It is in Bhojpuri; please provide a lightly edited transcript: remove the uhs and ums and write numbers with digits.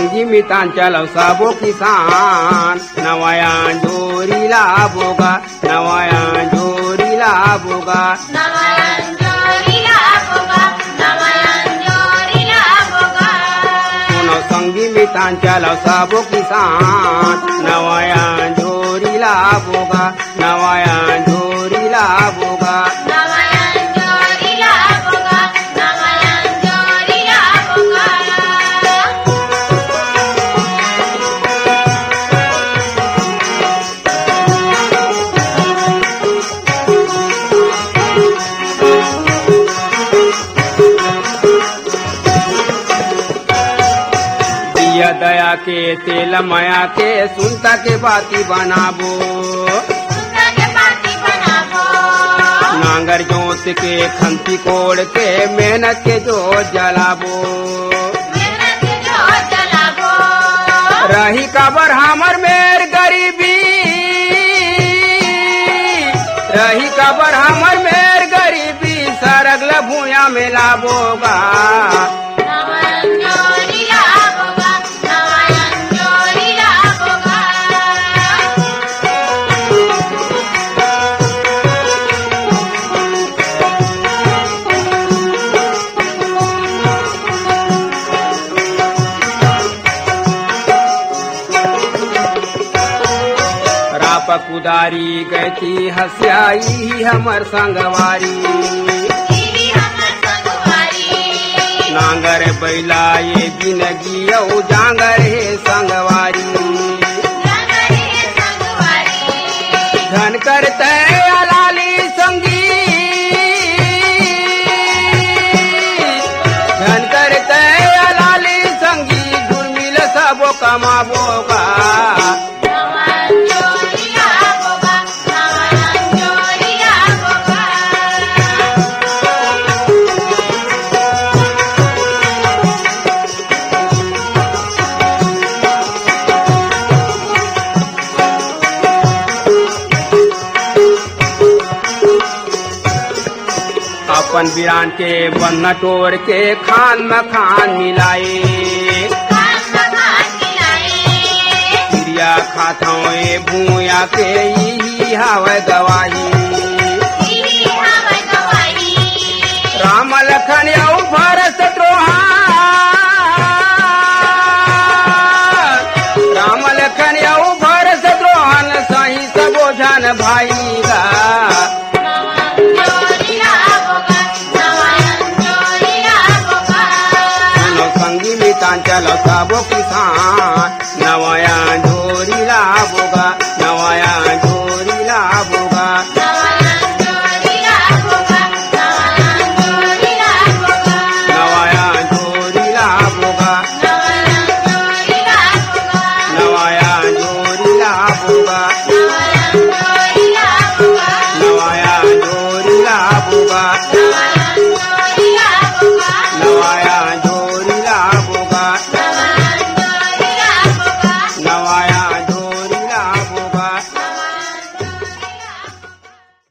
संगी मितांच्या लवसाबो किसान नवया जोरीला बोगा नवया जोरीला बोगा संगी मितांच्या लवसाबो किसान नवया जोरीला बोगा नवया जोरीला बोगा दया के तेल माया के सुनता के बाती बनाबो नांगर जोत के खंती कोड़ के मेहनत के जो जलाबो रही कबर हमर मेर गरीबी रही कबर हमर मेर गरीबी सरगल भूया में लाबोगा कुदारी गई हस्याई हमर संगवारी नांगर बैला ये जिंदगी जांगर हे संगवारी धन करते अलाली संगी धन करते अलाली संगी झुलमिल सबो कमाबोगा अपन बिरान के बन्ना टोर के खान में खान मिलाए चिड़िया खाता भूया के यही हवे गवाही राम लखन यौ भरत द्रोहान राम लखन यौ भरत द्रोहन सही सबो जन भाईगा चलो सबो किसान नवया जोरीला बोगा नवया जोरीला बोगा नवया जोरीला बोगा नवया जोरीला बोगा नवया जोरीला बोगा